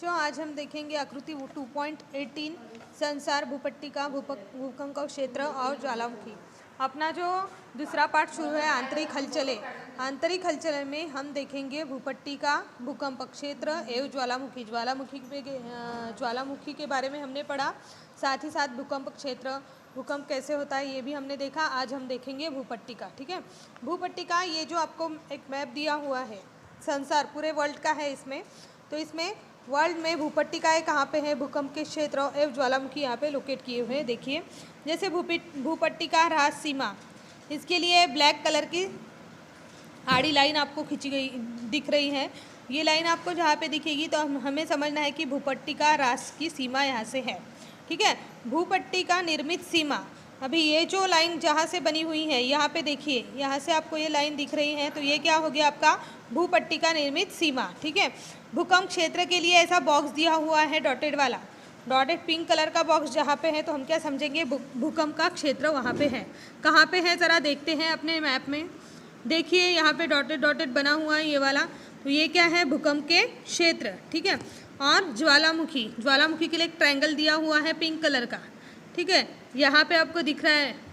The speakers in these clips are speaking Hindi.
आज हम देखेंगे आकृति 2.18 संसार भूपट्टिका भूकंप का क्षेत्र और ज्वालामुखी। अपना जो दूसरा पार्ट शुरू है आंतरिक हलचलें। आंतरिक हलचलें में हम देखेंगे भूपट्टिका भूकंप क्षेत्र एवं ज्वालामुखी। ज्वालामुखी के बारे में हमने पढ़ा, साथ ही साथ भूकंप क्षेत्र, भूकंप कैसे होता है ये भी हमने देखा। आज हम देखेंगे भूपट्टिका। ठीक है, भूपट्टिका ये जो आपको एक मैप दिया हुआ है संसार पूरे वर्ल्ड का है इसमें, तो इसमें वर्ल्ड में भूपट्टिकाएँ कहाँ पे हैं, भूकंप के क्षेत्र एवं ज्वालामुखी यहाँ पे लोकेट किए हुए हैं। देखिए जैसे भूपट्टिका ह्रास सीमा, इसके लिए ब्लैक कलर की आड़ी लाइन आपको खींची गई दिख रही है। ये लाइन आपको जहाँ पे दिखेगी तो हमें समझना है कि भूपट्टिका ह्रास की सीमा यहाँ से है। ठीक है, भूपट्टिका निर्मित सीमा, अभी ये जो लाइन जहाँ से बनी हुई है यहाँ पे देखिए, यहाँ से आपको ये लाइन दिख रही है, तो ये क्या हो गया आपका भूपट्टिका निर्मित सीमा। ठीक है, भूकंप क्षेत्र के लिए ऐसा बॉक्स दिया हुआ है डॉटेड वाला, डॉटेड पिंक कलर का बॉक्स जहाँ पे है, तो हम क्या समझेंगे भूकंप का क्षेत्र वहाँ पे है। कहाँ पे है ज़रा देखते हैं अपने मैप में। देखिए यहाँ पे डॉटेड डॉटेड बना हुआ है ये वाला, तो ये क्या है भूकंप के क्षेत्र। ठीक है, और ज्वालामुखी, ज्वालामुखी के लिए एक ट्रायंगल दिया हुआ है पिंक कलर का। ठीक है, यहाँ पे आपको दिख रहा है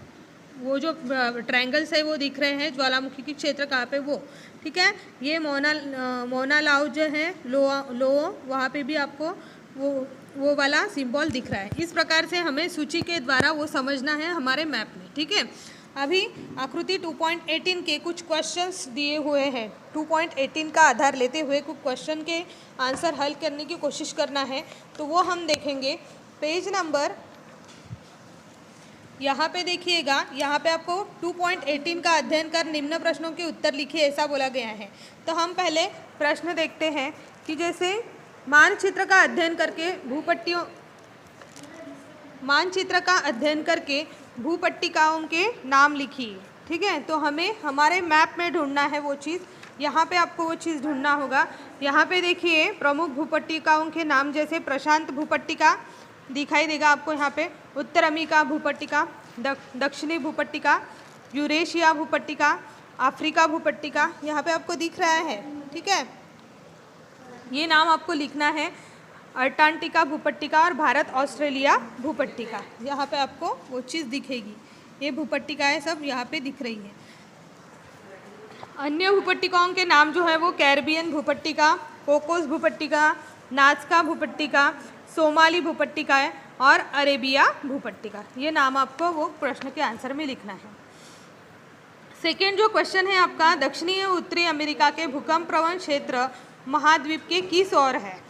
वो जो ट्रायंगल्स है वो दिख रहे हैं, ज्वालामुखी की क्षेत्र कहाँ पे वो। ठीक है, ये मोना लाओ जो है लो वहाँ पे भी आपको वो वाला सिंबल दिख रहा है। इस प्रकार से हमें सूची के द्वारा वो समझना है हमारे मैप में। ठीक है, अभी आकृति 2.18 के कुछ क्वेश्चंस दिए हुए हैं। 2.18 का आधार लेते हुए कुछ क्वेश्चन के आंसर हल करने की कोशिश करना है, तो वो हम देखेंगे। पेज नंबर यहाँ पे देखिएगा, यहाँ पे आपको 2.18 का अध्ययन कर निम्न प्रश्नों के उत्तर लिखिए ऐसा बोला गया है। तो हम पहले प्रश्न देखते हैं कि जैसे मानचित्र का अध्ययन करके भूपट्टिकाओं के नाम लिखिए। ठीक है, तो हमें हमारे मैप में ढूंढना है वो चीज़, यहाँ पे आपको वो चीज़ ढूंढना होगा। यहाँ पे देखिए प्रमुख भूपट्टिकाओं के नाम, जैसे प्रशांत भूपट्टिका दिखाई देगा आपको यहाँ पे, उत्तर अमेरिका भूपट्टिका, दक्षिणी भूपट्टिका, यूरेशिया भूपट्टिका, अफ्रीका भूपट्टिका, यहाँ पे आपको दिख रहा है। ठीक है, ये नाम आपको लिखना है। अंटार्कटिका भूपट्टिका और भारत ऑस्ट्रेलिया भूपट्टिका, यहाँ पे आपको वो चीज़ दिखेगी। ये भूपट्टिकाएँ सब यहाँ पे दिख रही है। अन्य भूपट्टिकाओं के नाम जो है वो कैरिबियन भूपट्टिका, कोकोस भूपट्टिका, नाज़का भूपट्टिका, सोमाली भूपट्टिका है और अरेबिया भूपट्टिका। ये नाम आपको वो प्रश्न के आंसर में लिखना है। सेकेंड जो क्वेश्चन है आपका, दक्षिणी और उत्तरी अमेरिका के भूकंप प्रवण क्षेत्र महाद्वीप के किस ओर है,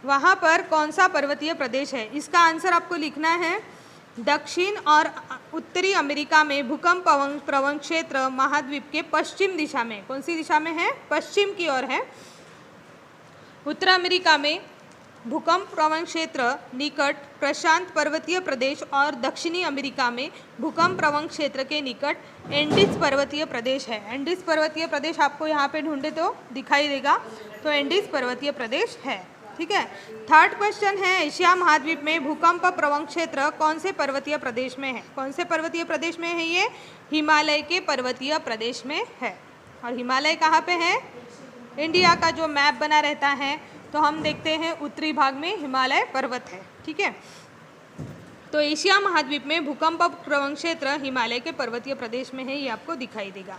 वहाँ पर कौन सा पर्वतीय प्रदेश है। इसका आंसर आपको लिखना है दक्षिण और उत्तरी अमेरिका में भूकंप प्रवण क्षेत्र महाद्वीप के पश्चिम दिशा में, कौन सी दिशा में है, पश्चिम की ओर है। उत्तर अमेरिका में भूकंप प्रवण क्षेत्र निकट प्रशांत पर्वतीय प्रदेश और दक्षिणी अमेरिका में भूकंप प्रवण क्षेत्र के निकट एंडीज पर्वतीय प्रदेश है। एंडीज पर्वतीय प्रदेश आपको यहाँ पे ढूंढे तो दिखाई देगा, तो एंडीज पर्वतीय प्रदेश है। ठीक है, थर्ड क्वेश्चन है, एशिया महाद्वीप में भूकंप प्रवण क्षेत्र कौन से पर्वतीय प्रदेश में है। कौन से पर्वतीय प्रदेश में है ये, हिमालय के पर्वतीय प्रदेश में है। और हिमालय कहाँ पे है, इंडिया का जो मैप बना रहता है तो हम देखते हैं उत्तरी भाग में हिमालय पर्वत है। ठीक है, तो एशिया महाद्वीप में भूकंप प्रवण क्षेत्र हिमालय के पर्वतीय प्रदेश में है, ये आपको दिखाई देगा।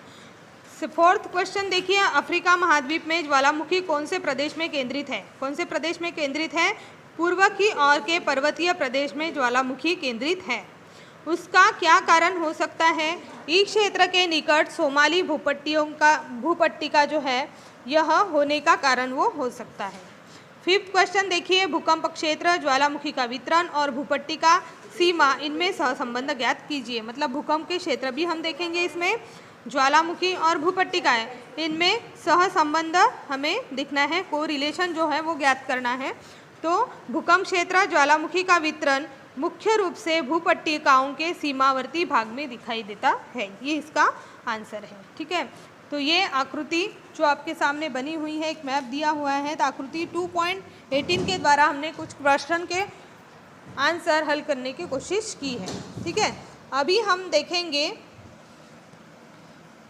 फोर्थ क्वेश्चन देखिए, अफ्रीका महाद्वीप में ज्वालामुखी कौन से प्रदेश में केंद्रित है। कौन से प्रदेश में केंद्रित है, पूर्व की ओर के पर्वतीय प्रदेश में ज्वालामुखी केंद्रित है। उसका क्या कारण हो सकता है, इस क्षेत्र के निकट सोमाली भूपट्टिका जो है यह होने का कारण वो हो सकता है। फिफ्थ क्वेश्चन देखिए, भूकंप क्षेत्र, ज्वालामुखी का वितरण और भूपट्टिका सीमा, इनमें सहसंबंध ज्ञात कीजिए। मतलब भूकंप के क्षेत्र भी हम देखेंगे इसमें, ज्वालामुखी और भूपट्टिकाएं, इनमें सहसंबंध हमें दिखना है, को रिलेशन जो है वो ज्ञात करना है। तो भूकंप क्षेत्र, ज्वालामुखी का वितरण मुख्य रूप से भूपट्टिकाओं के सीमावर्ती भाग में दिखाई देता है, ये इसका आंसर है। ठीक है, तो ये आकृति जो आपके सामने बनी हुई है, एक मैप दिया हुआ है, तो आकृति 2.18 के द्वारा हमने कुछ प्रश्न के आंसर हल करने की कोशिश की है। ठीक है, अभी हम देखेंगे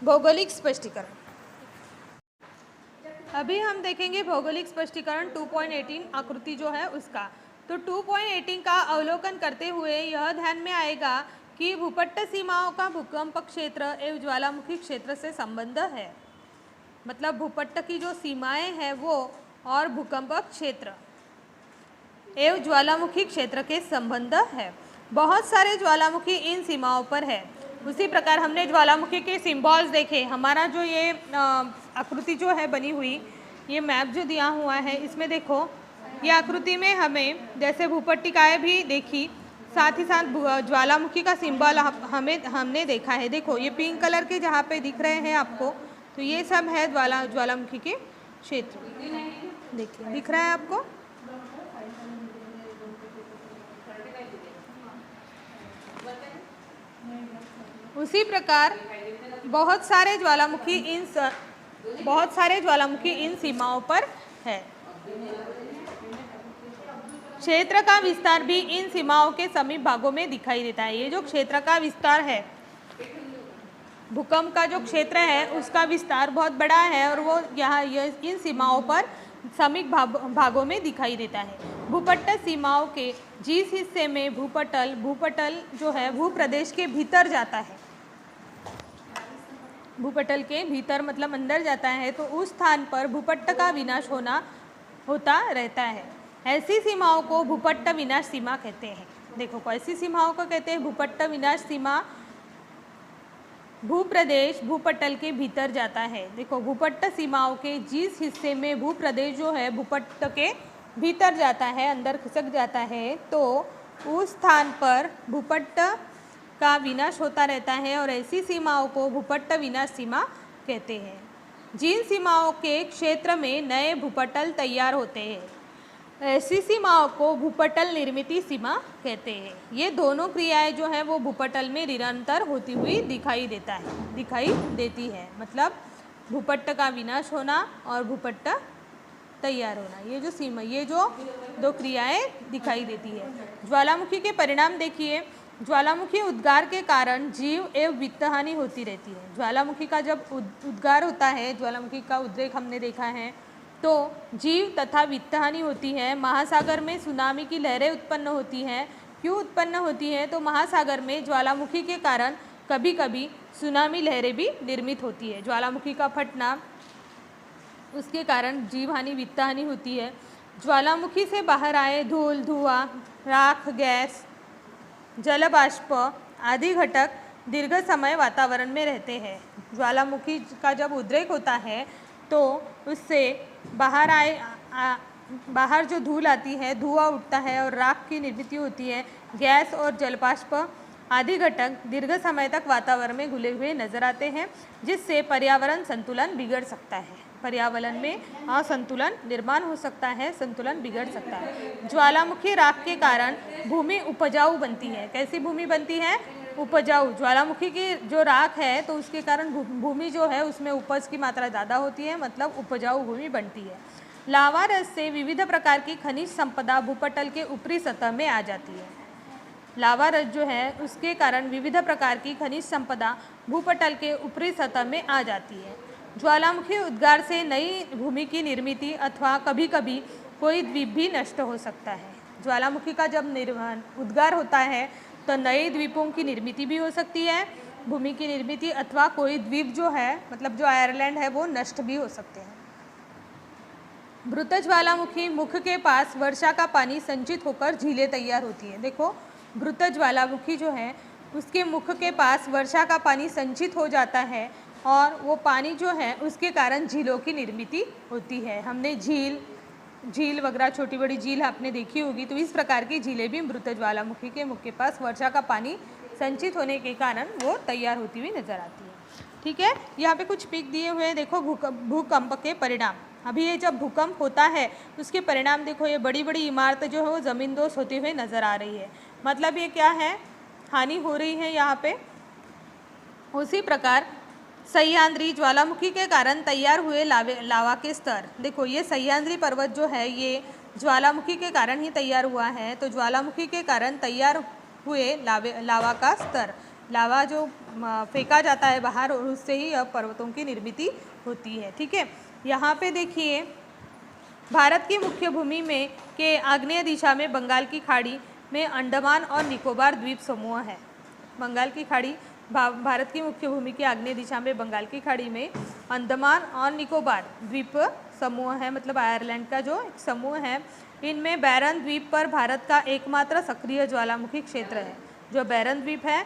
भौगोलिक स्पष्टीकरण। अभी हम देखेंगे भौगोलिक स्पष्टीकरण 2.18 आकृति जो है उसका। तो 2.18 का अवलोकन करते हुए यह ध्यान में आएगा कि भूपट्ट सीमाओं का भूकंप क्षेत्र एवं ज्वालामुखी क्षेत्र से संबंध है। मतलब भूपट्ट की जो सीमाएं हैं वो और भूकंप क्षेत्र एवं ज्वालामुखी क्षेत्र के संबंध है। बहुत सारे ज्वालामुखी इन सीमाओं पर है। उसी प्रकार हमने ज्वालामुखी के सिंबल्स देखे। हमारा जो ये आकृति जो है बनी हुई, ये मैप जो दिया हुआ है, इसमें देखो ये आकृति में हमें जैसे भूपट्टिकाएँ भी देखी, साथ ही साथ ज्वालामुखी का सिंबल हमने देखा है। देखो ये पिंक कलर के जहाँ पे दिख रहे हैं आपको, तो ये सब है ज्वालामुखी के क्षेत्र। देखिए दिख रहा है आपको। उसी प्रकार बहुत सारे ज्वालामुखी इन सीमाओं पर है। क्षेत्र का विस्तार भी इन सीमाओं के समीप भागों में दिखाई देता है। ये जो क्षेत्र का विस्तार है, भूकंप का जो क्षेत्र है उसका विस्तार बहुत बड़ा है और वो यहाँ इन सीमाओं पर समीप भागों में दिखाई देता है। भूपट्ट सीमाओं के जिस हिस्से में भूपटल जो है भूप्रदेश के भीतर जाता है, भूपटल के भीतर मतलब अंदर जाता है, तो उस स्थान पर भूपट्ट का विनाश होता रहता है। ऐसी सीमाओं को भूपट्ट विनाश सीमा कहते हैं। देखो ऐसी सीमाओं को कहते हैं भूपट्ट विनाश सीमा। भूप्रदेश भूपटल के भीतर जाता है। देखो भूपट्ट सीमाओं के जिस हिस्से में भूप्रदेश जो है भूपट्ट के भीतर जाता है, अंदर खिसक जाता है, तो उस स्थान पर भूपट्ट का विनाश होता रहता है और ऐसी सीमाओं को भूपट्ट विनाश सीमा कहते हैं। जिन सीमाओं के क्षेत्र में नए भूपटल तैयार होते हैं, ऐसी सीमाओं को भूपटल निर्मित सीमा कहते हैं। ये दोनों क्रियाएं जो है वो भूपटल में निरंतर होती हुई दिखाई देती है। मतलब भूपट्ट का विनाश होना और भूपट्ट तैयार होना, ये जो दो क्रियाएं दिखाई देती है। ज्वालामुखी के परिणाम देखिए। ज्वालामुखी उद्गार के कारण जीव एवं वित्त हानि होती रहती है। ज्वालामुखी का जब उद्गार होता है, ज्वालामुखी का उद्रेक हमने देखा है, तो जीव तथा वित्त हानि होती है। महासागर में सुनामी की लहरें उत्पन्न होती हैं। क्यों उत्पन्न होती हैं? तो महासागर में ज्वालामुखी के कारण कभी कभी सुनामी लहरें भी निर्मित होती है। ज्वालामुखी का फटना, उसके कारण जीव हानि वित्त हानि होती है। ज्वालामुखी से बाहर आए धूल, धुआं, राख, गैस, जलबाष्प आदि घटक दीर्घ समय वातावरण में रहते हैं। ज्वालामुखी का जब उद्रेक होता है तो उससे बाहर जो धूल आती है, धुआं उठता है और राख की निर्मित होती है। गैस और जलबाष्प आदि घटक दीर्घ समय तक वातावरण में घुले हुए नजर आते हैं, जिससे पर्यावरण संतुलन बिगड़ सकता है। पर्यावरण में असंतुलन निर्माण हो सकता है, संतुलन बिगड़ सकता है। ज्वालामुखी राख के कारण भूमि उपजाऊ बनती है। कैसी भूमि बनती है? उपजाऊ। ज्वालामुखी की जो राख है तो उसके कारण भूमि जो है उसमें उपज की मात्रा ज़्यादा होती है, मतलब उपजाऊ भूमि बनती है। लावा रस से विविध प्रकार की खनिज संपदा भूपटल के ऊपरी सतह में आ जाती है। लावा रस जो है उसके कारण विविध प्रकार की खनिज संपदा भूपटल के ऊपरी सतह में आ जाती है। ज्वालामुखी उद्गार से नई भूमि की निर्मित अथवा कभी कभी कोई द्वीप भी नष्ट हो सकता है। ज्वालामुखी का जब उद्गार होता है तो नए द्वीपों की निर्मित भी हो सकती है, भूमि की निर्मित, अथवा कोई द्वीप जो है मतलब जो आयरलैंड है वो नष्ट भी हो सकते हैं। मृत ज्वालामुखी मुख के पास वर्षा का पानी संचित होकर झीलें तैयार होती है। देखो मृत ज्वालामुखी जो है उसके मुख के पास वर्षा का पानी संचित हो जाता है और वो पानी जो है उसके कारण झीलों की निर्मित होती है। हमने झील वगैरह छोटी बड़ी झील आपने देखी होगी, तो इस प्रकार की झीलें भी मृत ज्वालामुखी के मुख के पास वर्षा का पानी संचित होने के कारण वो तैयार होती हुई नजर आती है। ठीक है, यहाँ पे कुछ पिक दिए हुए हैं। देखो भूकंप के परिणाम। अभी ये जब भूकंप होता है उसके परिणाम देखो, ये बड़ी बड़ी इमारत जो है वो ज़मींदोज़ होते हुए नज़र आ रही है। मतलब ये क्या है? हानि हो रही है यहाँ पे। उसी प्रकार सह्याद्री ज्वालामुखी के कारण तैयार हुए लावा के स्तर। देखो ये सह्याद्री पर्वत जो है ये ज्वालामुखी के कारण ही तैयार हुआ है। तो ज्वालामुखी के कारण तैयार हुए लावा का स्तर, लावा जो फेंका जाता है बाहर और उससे ही अब पर्वतों की निर्मित होती है। ठीक है, यहाँ पे देखिए भारत की मुख्य भूमि में के आग्नेय दिशा में बंगाल की खाड़ी में अंडमान और निकोबार द्वीप समूह है। बंगाल की खाड़ी भारत की मुख्य भूमि की आग्नेय दिशा में बंगाल की खाड़ी में अंडमान और निकोबार द्वीप समूह है, मतलब आयरलैंड का जो एक समूह है। इनमें बैरन द्वीप पर भारत का एकमात्र सक्रिय ज्वालामुखी क्षेत्र है। जो बैरन द्वीप है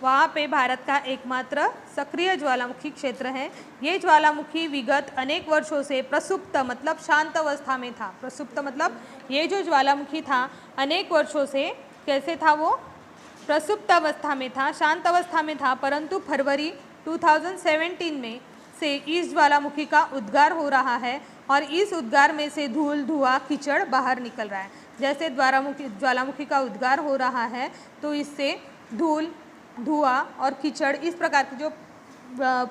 वहाँ पे भारत का एकमात्र सक्रिय ज्वालामुखी क्षेत्र है। ये ज्वालामुखी विगत अनेक वर्षों से प्रसुप्त मतलब शांत अवस्था में था। प्रसुप्त मतलब ये जो ज्वालामुखी था अनेक वर्षों से कैसे था, वो प्रसुप्त अवस्था में था, शांत अवस्था में था, परंतु फरवरी 2017 में से इस ज्वालामुखी का उद्गार हो रहा है और इस उद्गार में से धूल, धुआं, कीचड़ बाहर निकल रहा है। जैसे ज्वालामुखी का उद्गार हो रहा है तो इससे धूल, धुआं और कीचड़ इस प्रकार के जो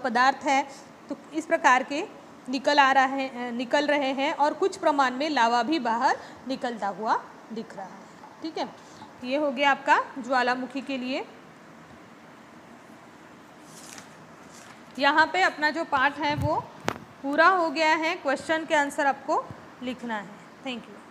पदार्थ हैं तो इस प्रकार के निकल रहे हैं और कुछ प्रमाण में लावा भी बाहर निकलता हुआ दिख रहा है। ठीक है, ये हो गया आपका ज्वालामुखी के लिए। यहाँ पे अपना जो पाठ है वो पूरा हो गया है। क्वेश्चन के आंसर आपको लिखना है। Thank you.